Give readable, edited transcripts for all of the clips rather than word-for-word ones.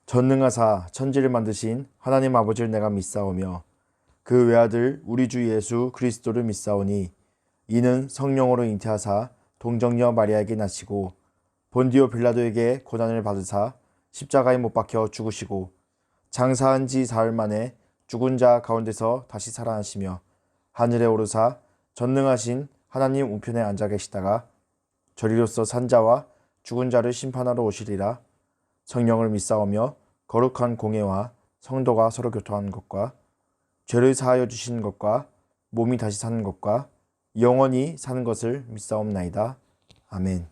전능하사 천지를 만드신 하나님 아버지를 내가 믿사오며 그 외아들 우리 주 예수 그리스도를 믿사오니 이는 성령으로 잉태하사 동정녀 마리아에게 나시고 본디오 빌라도에게 고난을 받으사 십자가에 못 박혀 죽으시고 장사한 지 사흘 만에 죽은 자 가운데서 다시 살아나시며 하늘에 오르사 전능하신 하나님 우편에 앉아 계시다가 저리로서 산 자와 죽은 자를 심판하러 오시리라. 성령을 믿사오며 거룩한 공예와 성도가 서로 교통하는 것과 죄를 사하여 주시는 것과 몸이 다시 사는 것과 영원히 사는 것을 믿사옵나이다. 아멘.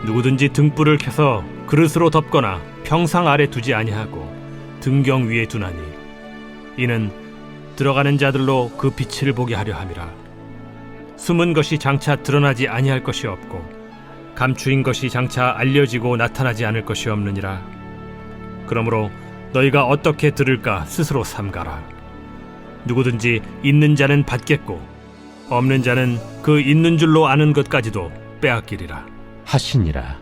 누구든지 등불을 켜서 그릇으로 덮거나 평상 아래 두지 아니하고 등경 위에 두나니 이는 들어가는 자들로 그 빛을 보게 하려 함이라. 숨은 것이 장차 드러나지 아니할 것이 없고 감추인 것이 장차 알려지고 나타나지 않을 것이 없느니라. 그러므로 너희가 어떻게 들을까 스스로 삼가라. 누구든지 있는 자는 받겠고 없는 자는 그 있는 줄로 아는 것까지도 빼앗기리라 하시니라.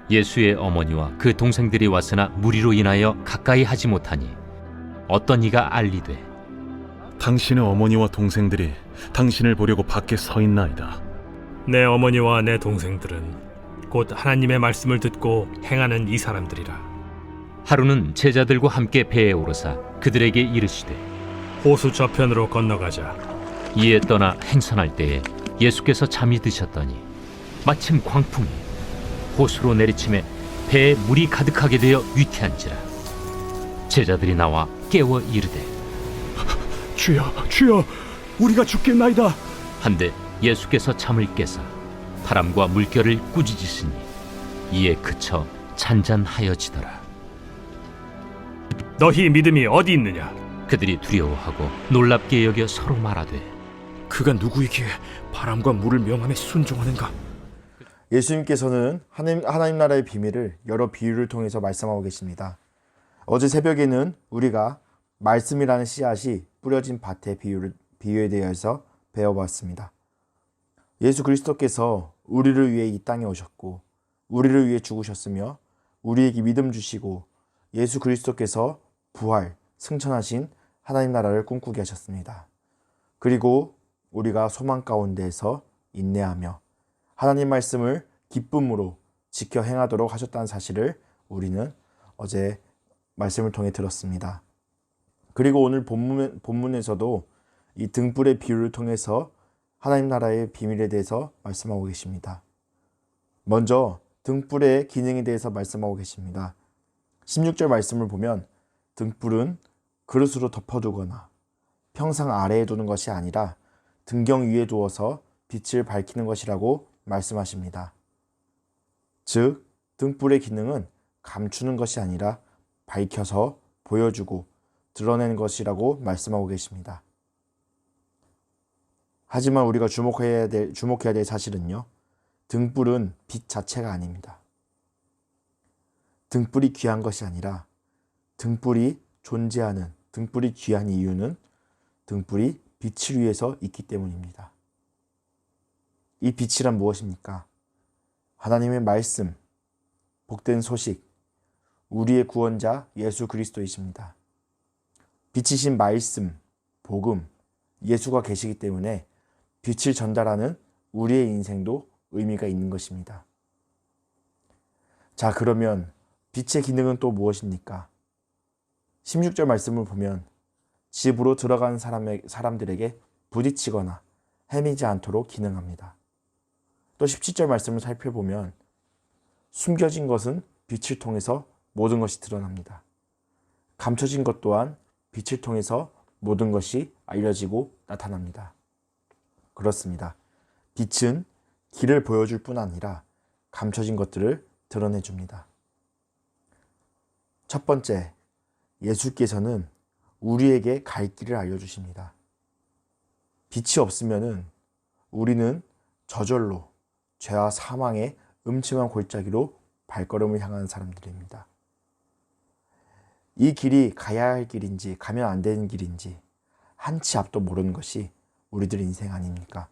예수의 어머니와 그 동생들이 왔으나 무리로 인하여 가까이 하지 못하니 어떤 이가 알리되 당신의 어머니와 동생들이 당신을 보려고 밖에 서 있나이다. 내 어머니와 내 동생들은 곧 하나님의 말씀을 듣고 행하는 이 사람들이라. 하루는 제자들과 함께 배에 오르사 그들에게 이르시되 호수 저편으로 건너가자. 이에 떠나 행선할 때에 예수께서 잠이 드셨더니 마침 광풍이 호수로 내리침에 배에 물이 가득하게 되어 위태한지라. 제자들이 나와 깨워 이르되 주여, 주여, 우리가 죽겠나이다. 한데 예수께서 잠을 깨사 바람과 물결을 꾸짖으시니 이에 그쳐 잔잔하여지더라. 너희 믿음이 어디 있느냐? 그들이 두려워하고 놀랍게 여겨 서로 말하되 그가 누구이기에 바람과 물을 명함에 순종하는가? 예수님께서는 하나님 나라의 비밀을 여러 비유를 통해서 말씀하고 계십니다. 어제 새벽에는 우리가 말씀이라는 씨앗이 뿌려진 밭의 비유에 대해서 배워봤습니다. 예수 그리스도께서 우리를 위해 이 땅에 오셨고 우리를 위해 죽으셨으며 우리에게 믿음 주시고 예수 그리스도께서 부활, 승천하신 하나님 나라를 꿈꾸게 하셨습니다. 그리고 우리가 소망 가운데에서 인내하며 하나님 말씀을 기쁨으로 지켜 행하도록 하셨다는 사실을 우리는 어제 말씀을 통해 들었습니다. 그리고 오늘 본문에서도 이 등불의 비유를 통해서 하나님 나라의 비밀에 대해서 말씀하고 계십니다. 먼저 등불의 기능에 대해서 말씀하고 계십니다. 16절 말씀을 보면 등불은 그릇으로 덮어두거나 평상 아래에 두는 것이 아니라 등경 위에 두어서 빛을 밝히는 것이라고 말씀하십니다. 즉, 등불의 기능은 감추는 것이 아니라 밝혀서 보여주고 드러내는 것이라고 말씀하고 계십니다. 하지만 우리가 주목해야 될 사실은요, 등불은 빛 자체가 아닙니다. 등불이 귀한 것이 아니라 등불이 존재하는, 등불이 귀한 이유는 등불이 빛을 위해서 있기 때문입니다. 이 빛이란 무엇입니까? 하나님의 말씀, 복된 소식, 우리의 구원자 예수 그리스도이십니다. 빛이신 말씀, 복음, 예수가 계시기 때문에 빛을 전달하는 우리의 인생도 의미가 있는 것입니다. 자, 그러면 빛의 기능은 또 무엇입니까? 16절 말씀을 보면 집으로 들어가는 사람들에게 부딪히거나 헤매지 않도록 기능합니다. 또 17절 말씀을 살펴보면 숨겨진 것은 빛을 통해서 모든 것이 드러납니다. 감춰진 것 또한 빛을 통해서 모든 것이 알려지고 나타납니다. 그렇습니다. 빛은 길을 보여줄 뿐 아니라 감춰진 것들을 드러내줍니다. 첫 번째, 예수께서는 우리에게 갈 길을 알려주십니다. 빛이 없으면 우리는 저절로 죄와 사망의 음침한 골짜기로 발걸음을 향하는 사람들입니다. 이 길이 가야 할 길인지 가면 안 되는 길인지 한치 앞도 모르는 것이 우리들의 인생 아닙니까?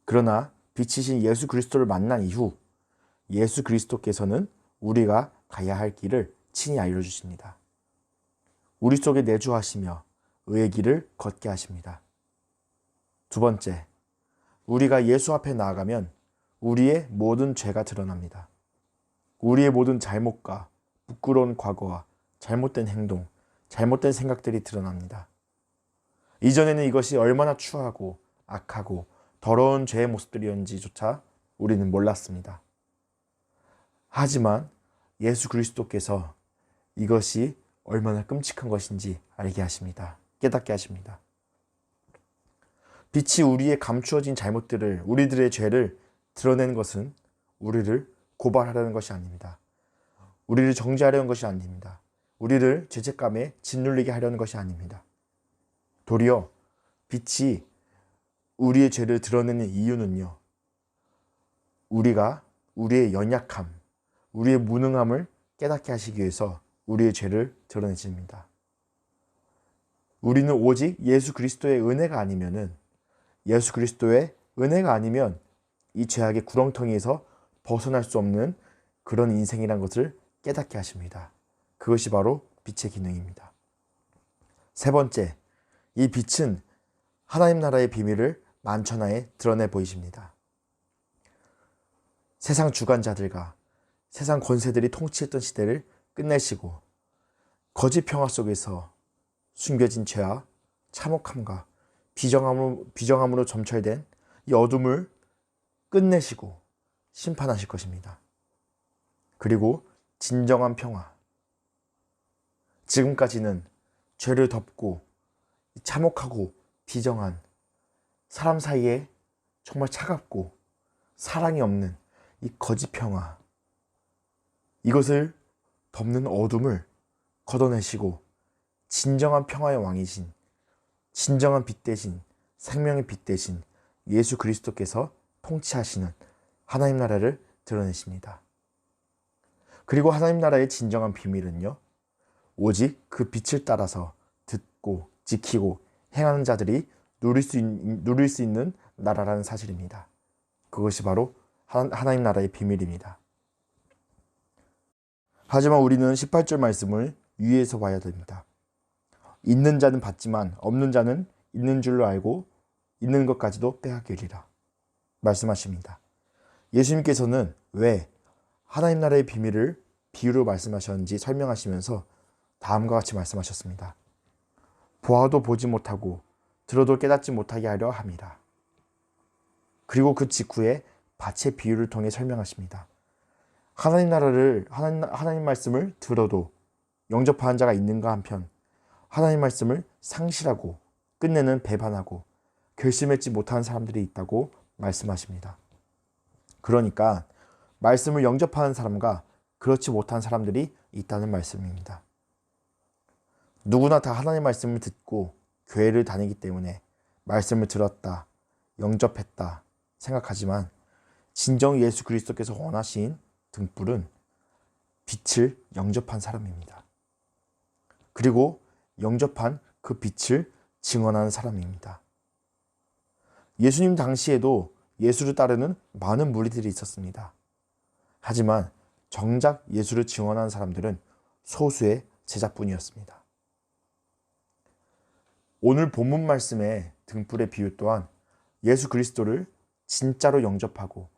그러나 빛이신 예수 그리스도를 만난 이후 예수 그리스도께서는 우리가 가야 할 길을 친히 알려주십니다. 우리 속에 내주하시며 의의 길을 걷게 하십니다. 두 번째, 우리가 예수 앞에 나아가면 우리의 모든 죄가 드러납니다. 우리의 모든 잘못과 부끄러운 과거와 잘못된 행동, 잘못된 생각들이 드러납니다. 이전에는 이것이 얼마나 추하고 악하고 더러운 죄의 모습들이었는지조차 우리는 몰랐습니다. 하지만 예수 그리스도께서 이것이 얼마나 끔찍한 것인지 알게 하십니다. 깨닫게 하십니다. 빛이 우리의 감추어진 잘못들을, 우리들의 죄를 드러내는 것은 우리를 고발하려는 것이 아닙니다. 우리를 정죄하려는 것이 아닙니다. 우리를 죄책감에 짓눌리게 하려는 것이 아닙니다. 도리어 빛이 우리의 죄를 드러내는 이유는요, 우리가 우리의 연약함, 우리의 무능함을 깨닫게 하시기 위해서 우리의 죄를 드러내십니다. 우리는 오직 예수 그리스도의 은혜가 아니면 이 죄악의 구렁텅이에서 벗어날 수 없는 그런 인생이란 것을 깨닫게 하십니다. 그것이 바로 빛의 기능입니다. 세 번째, 이 빛은 하나님 나라의 비밀을 만천하에 드러내 보이십니다. 세상 주관자들과 세상 권세들이 통치했던 시대를 끝내시고 거짓 평화 속에서 숨겨진 죄와 참혹함과 비정함으로 점철된 이 어둠을 끝내시고 심판하실 것입니다. 그리고 진정한 평화, 지금까지는 죄를 덮고 참혹하고 비정한 사람 사이에 정말 차갑고 사랑이 없는 이 거짓 평화, 이것을 덮는 어둠을 걷어내시고 진정한 평화의 왕이신, 진정한 빛 대신 생명의 빛 대신 예수 그리스도께서 통치하시는 하나님 나라를 드러내십니다. 그리고 하나님 나라의 진정한 비밀은요, 오직 그 빛을 따라서 듣고 지키고 행하는 자들이 누릴 수 있는 나라라는 사실입니다. 그것이 바로 하나님 나라의 비밀입니다. 하지만 우리는 18절 말씀을 유의해서 봐야 됩니다. 있는 자는 받지만 없는 자는 있는 줄로 알고 있는 것까지도 빼앗기리라 말씀하십니다. 예수님께서는 왜 하나님 나라의 비밀을 비유로 말씀하셨는지 설명하시면서 다음과 같이 말씀하셨습니다. 보아도 보지 못하고 들어도 깨닫지 못하게 하려 함이라. 그리고 그 직후에 밭의 비유를 통해 설명하십니다. 하나님 말씀을 들어도 영접하는 자가 있는가 한편 하나님 말씀을 상실하고 끝내는 배반하고 결심했지 못하는 사람들이 있다고 말씀하십니다. 그러니까 말씀을 영접하는 사람과 그렇지 못한 사람들이 있다는 말씀입니다. 누구나 다 하나님 말씀을 듣고 교회를 다니기 때문에 말씀을 들었다, 영접했다 생각하지만 진정 예수 그리스도께서 원하신 등불은 빛을 영접한 사람입니다. 그리고 영접한 그 빛을 증언하는 사람입니다. 예수님 당시에도 예수를 따르는 많은 무리들이 있었습니다. 하지만 정작 예수를 증언하는 사람들은 소수의 제자뿐이었습니다. 오늘 본문 말씀의 등불의 비유 또한 예수 그리스도를 진짜로 영접하고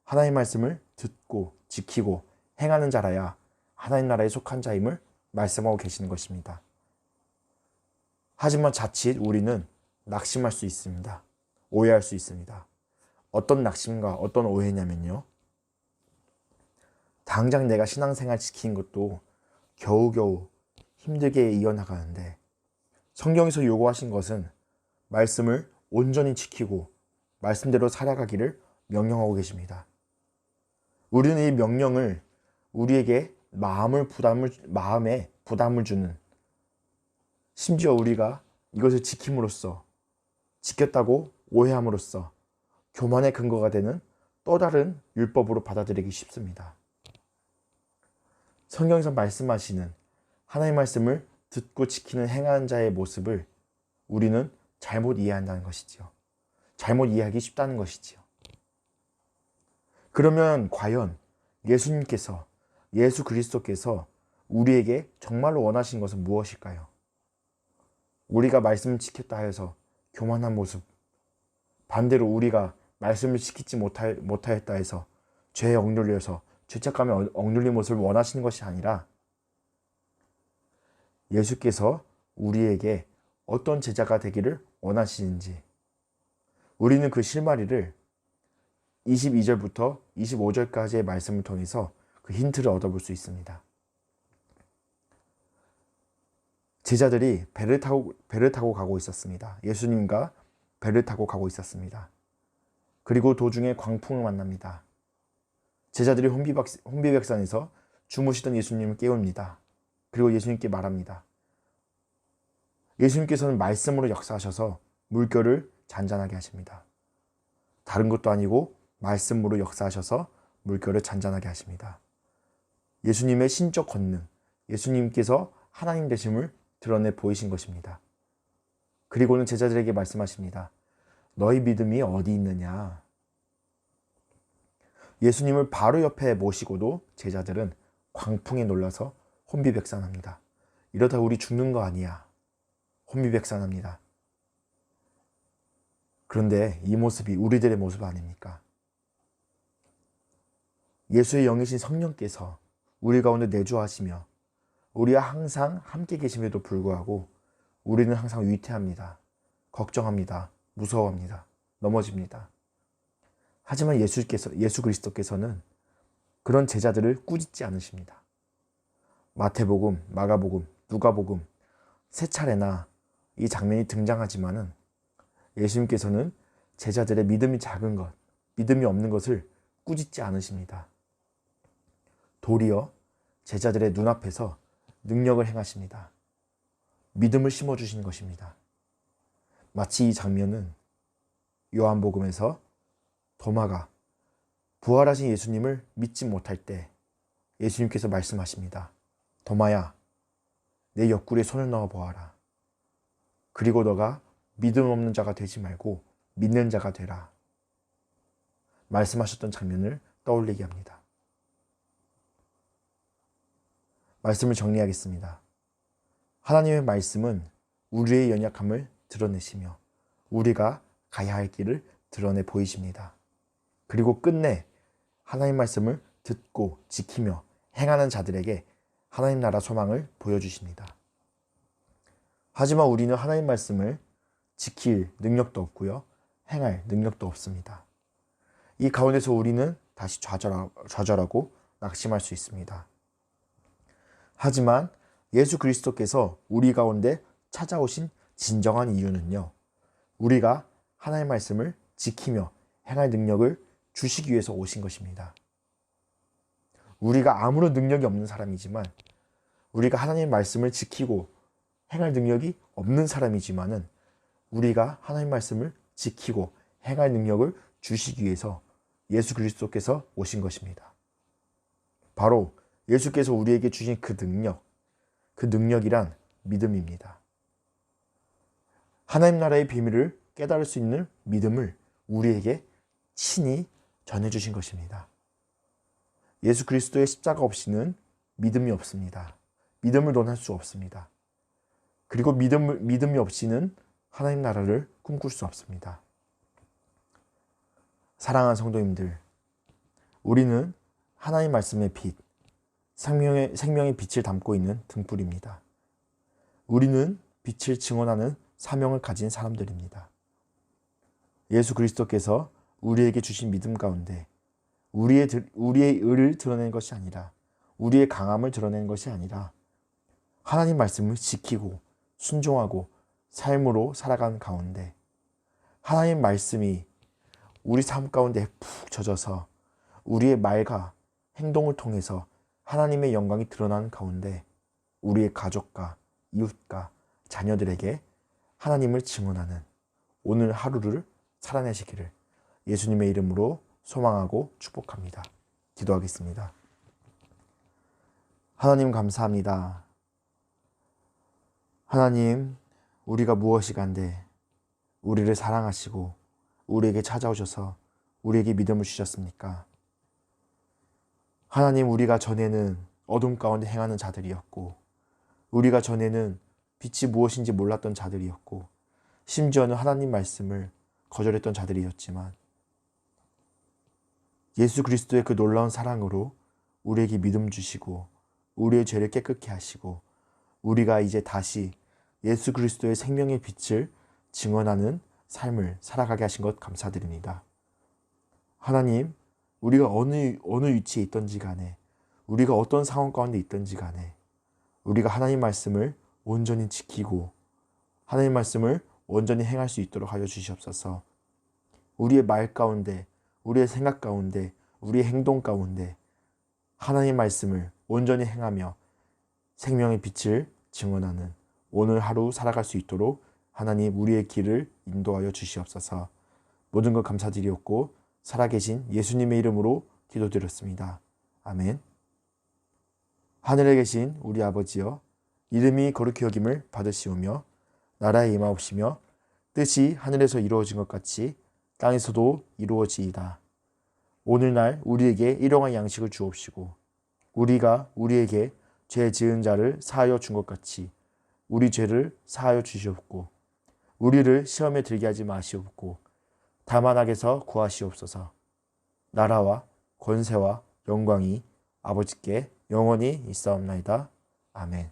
하나님의 말씀을 듣고 지키고 행하는 자라야 하나님 나라에 속한 자임을 말씀하고 계시는 것입니다. 하지만 자칫 우리는 낙심할 수 있습니다. 오해할 수 있습니다. 어떤 낙심과 어떤 오해냐면요, 당장 내가 신앙생활 지키는 것도 겨우겨우 힘들게 이어나가는데 성경에서 요구하신 것은 말씀을 온전히 지키고 말씀대로 살아가기를 명령하고 계십니다. 우리는 이 명령을 우리에게 마음에 부담을 주는, 심지어 우리가 이것을 지킴으로써, 지켰다고 오해함으로써 교만의 근거가 되는 또 다른 율법으로 받아들이기 쉽습니다. 성경에서 말씀하시는 하나님의 말씀을 듣고 지키는 행하는 자의 모습을 우리는 잘못 이해한다는 것이지요. 잘못 이해하기 쉽다는 것이지요. 그러면 과연 예수 그리스도께서 우리에게 정말로 원하신 것은 무엇일까요? 우리가 말씀을 지켰다 해서 교만한 모습, 반대로 우리가 말씀을 지키지 못하였다 해서 죄에 억눌려서 죄책감에 억눌린 모습을 원하시는 것이 아니라 예수께서 우리에게 어떤 제자가 되기를 원하시는지 우리는 그 실마리를 22절부터 25절까지의 말씀을 통해서 그 힌트를 얻어볼 수 있습니다. 제자들이 배를 타고 가고 있었습니다. 예수님과 배를 타고 가고 있었습니다. 그리고 도중에 광풍을 만납니다. 제자들이 혼비백산에서 주무시던 예수님을 깨웁니다. 그리고 예수님께 말합니다. 예수님께서는 말씀으로 역사하셔서 물결을 잔잔하게 하십니다. 다른 것도 아니고 말씀으로 역사하셔서 물결을 잔잔하게 하십니다. 예수님의 신적 권능, 예수님께서 하나님 되심을 드러내 보이신 것입니다. 그리고는 제자들에게 말씀하십니다. 너희 믿음이 어디 있느냐? 예수님을 바로 옆에 모시고도 제자들은 광풍에 놀라서 혼비백산합니다. 이러다 우리 죽는 거 아니야? 혼비백산합니다. 그런데 이 모습이 우리들의 모습 아닙니까? 예수의 영이신 성령께서 우리 가운데 내주하시며 우리와 항상 함께 계심에도 불구하고 우리는 항상 위태합니다. 걱정합니다. 무서워합니다. 넘어집니다. 하지만 예수 그리스도께서는 그런 제자들을 꾸짖지 않으십니다. 마태복음, 마가복음, 누가복음 세 차례나 이 장면이 등장하지만은 예수님께서는 제자들의 믿음이 작은 것, 믿음이 없는 것을 꾸짖지 않으십니다. 도리어 제자들의 눈앞에서 능력을 행하십니다. 믿음을 심어주신 것입니다. 마치 이 장면은 요한복음에서 도마가 부활하신 예수님을 믿지 못할 때 예수님께서 말씀하십니다. 도마야, 내 옆구리에 손을 넣어 보아라. 그리고 너가 믿음 없는 자가 되지 말고 믿는 자가 되라. 말씀하셨던 장면을 떠올리게 합니다. 말씀을 정리하겠습니다. 하나님의 말씀은 우리의 연약함을 드러내시며 우리가 가야 할 길을 드러내 보이십니다. 그리고 끝내 하나님 말씀을 듣고 지키며 행하는 자들에게 하나님 나라 소망을 보여주십니다. 하지만 우리는 하나님 말씀을 지킬 능력도 없고요. 행할 능력도 없습니다. 이 가운데서 우리는 다시 좌절하고 낙심할 수 있습니다. 하지만 예수 그리스도께서 우리 가운데 찾아오신 진정한 이유는요. 우리가 하나님의 말씀을 지키며 행할 능력을 주시기 위해서 오신 것입니다. 우리가 아무런 능력이 없는 사람이지만 우리가 하나님의 말씀을 지키고 행할 능력이 없는 사람이지만은 우리가 하나님의 말씀을 지키고 행할 능력을 주시기 위해서 예수 그리스도께서 오신 것입니다. 바로 예수께서 우리에게 주신 그 능력이란 믿음입니다. 하나님 나라의 비밀을 깨달을 수 있는 믿음을 우리에게 친히 전해주신 것입니다. 예수 그리스도의 십자가 없이는 믿음이 없습니다. 믿음을 논할 수 없습니다. 그리고 믿음이 없이는 하나님 나라를 꿈꿀 수 없습니다. 사랑하는 성도님들, 우리는 하나님 말씀의 빛, 생명의 빛을 담고 있는 등불입니다. 우리는 빛을 증언하는 사명을 가진 사람들입니다. 예수 그리스도께서 우리에게 주신 믿음 가운데 우리의 의를 드러내는 것이 아니라 우리의 강함을 드러내는 것이 아니라 하나님 말씀을 지키고 순종하고 삶으로 살아가는 가운데 하나님 말씀이 우리 삶 가운데 푹 젖어서 우리의 말과 행동을 통해서 하나님의 영광이 드러나는 가운데 우리의 가족과 이웃과 자녀들에게 하나님을 증언하는 오늘 하루를 살아내시기를 예수님의 이름으로 소망하고 축복합니다. 기도하겠습니다. 하나님 감사합니다. 하나님, 우리가 무엇이 간데 우리를 사랑하시고 우리에게 찾아오셔서 우리에게 믿음을 주셨습니까? 하나님, 우리가 전에는 어둠 가운데 행하는 자들이었고 우리가 전에는 빛이 무엇인지 몰랐던 자들이었고 심지어는 하나님 말씀을 거절했던 자들이었지만 예수 그리스도의 그 놀라운 사랑으로 우리에게 믿음 주시고 우리의 죄를 깨끗게 하시고 우리가 이제 다시 예수 그리스도의 생명의 빛을 증언하는 삶을 살아가게 하신 것 감사드립니다. 하나님, 우리가 어느 위치에 있든지 간에 우리가 어떤 상황 가운데 있든지 간에 우리가 하나님 말씀을 온전히 지키고 하나님 말씀을 온전히 행할 수 있도록 하여 주시옵소서. 우리의 말 가운데, 우리의 생각 가운데, 우리의 행동 가운데 하나님 말씀을 온전히 행하며 생명의 빛을 증언하는 오늘 하루 살아갈 수 있도록 하나님 우리의 길을 인도하여 주시옵소서. 모든 것 감사드리옵고 살아계신 예수님의 이름으로 기도드렸습니다. 아멘. 하늘에 계신 우리 아버지여, 이름이 거룩히 여김을 받으시오며 나라에 임하옵시며 뜻이 하늘에서 이루어진 것 같이 땅에서도 이루어지이다. 오늘날 우리에게 일용할 양식을 주옵시고 우리가 우리에게 죄 지은 자를 사하여 준 것 같이 우리 죄를 사하여 주시옵고 우리를 시험에 들게 하지 마시옵고 다만 악에서 구하시옵소서. 나라와 권세와 영광이 아버지께 영원히 있사옵나이다. 아멘.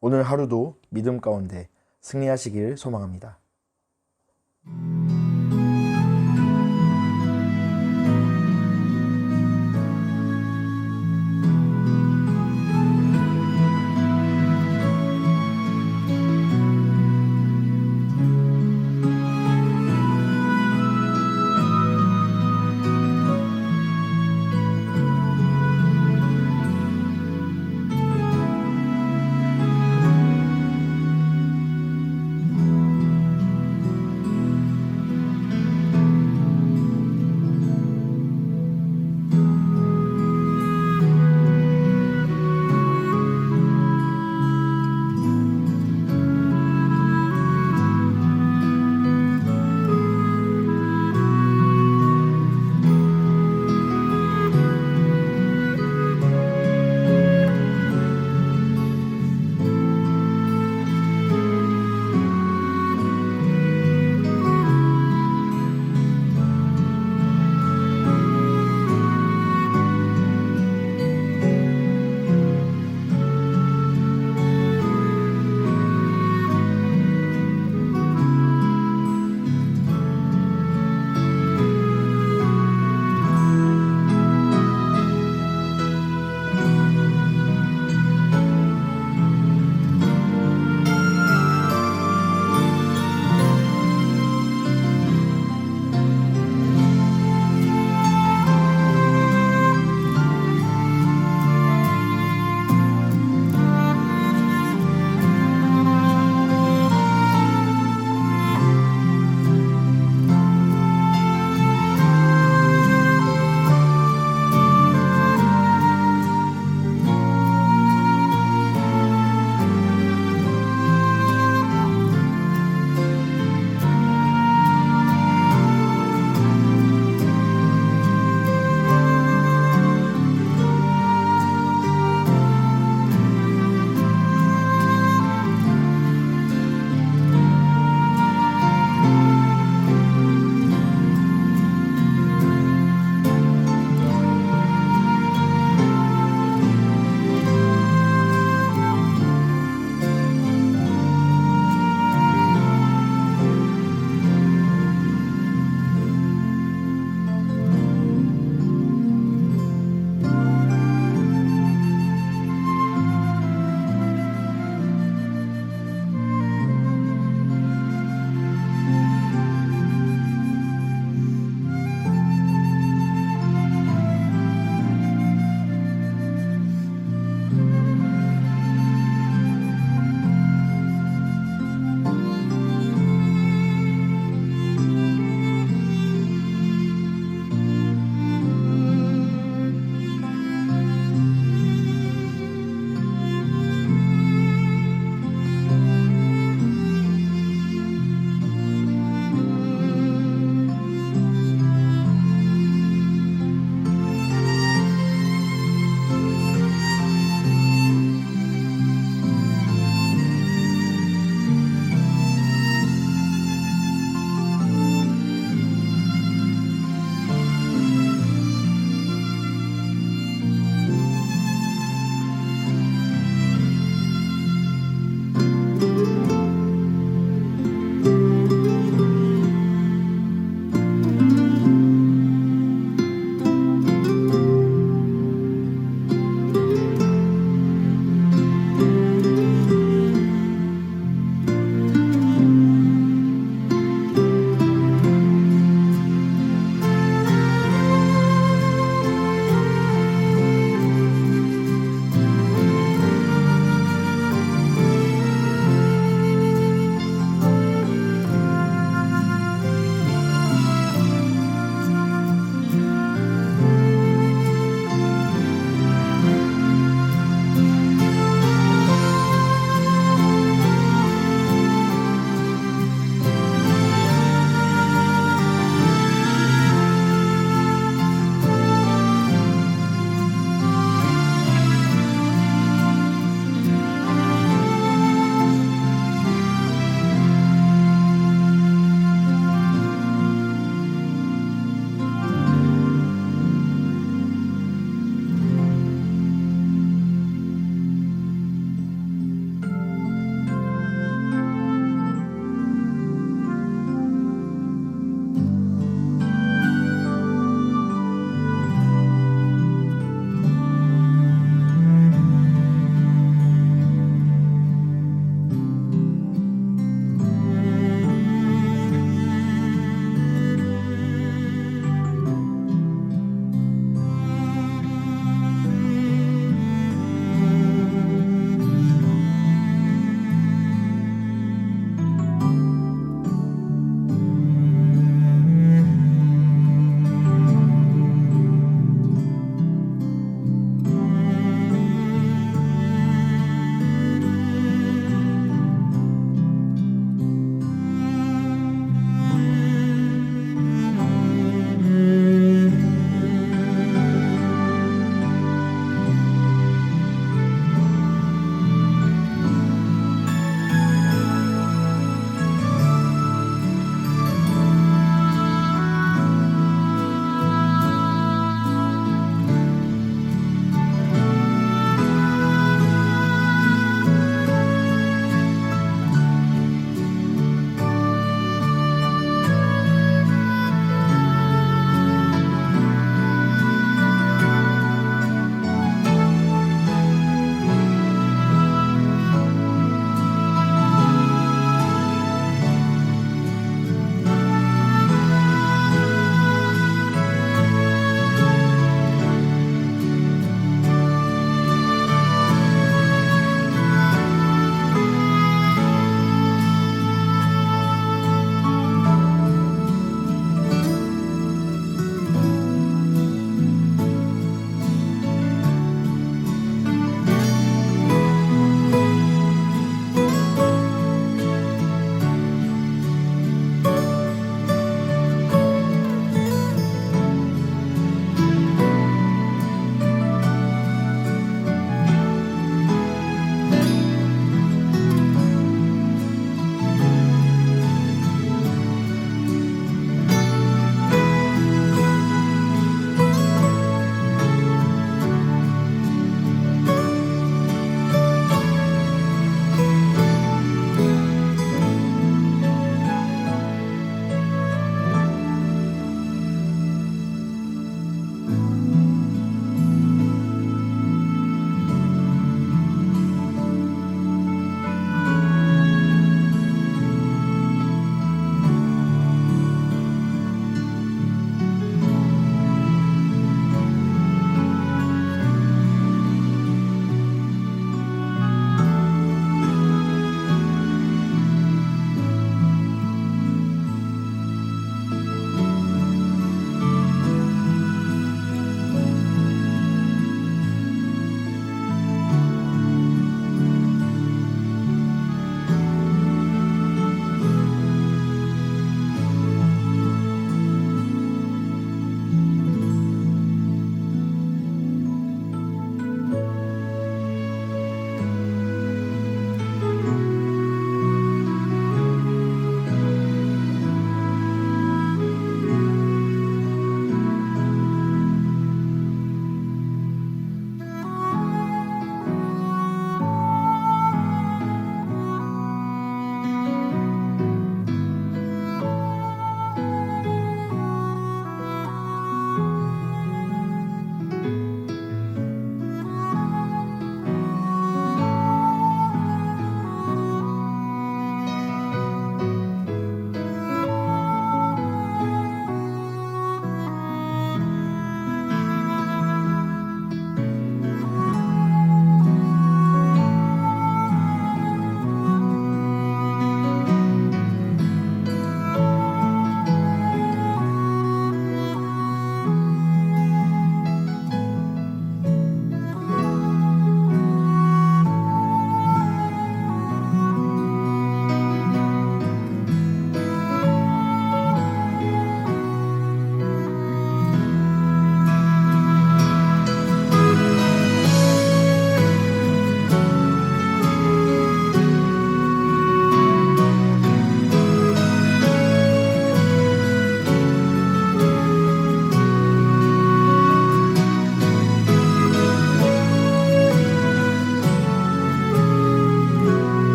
오늘 하루도 믿음 가운데 승리하시길 소망합니다.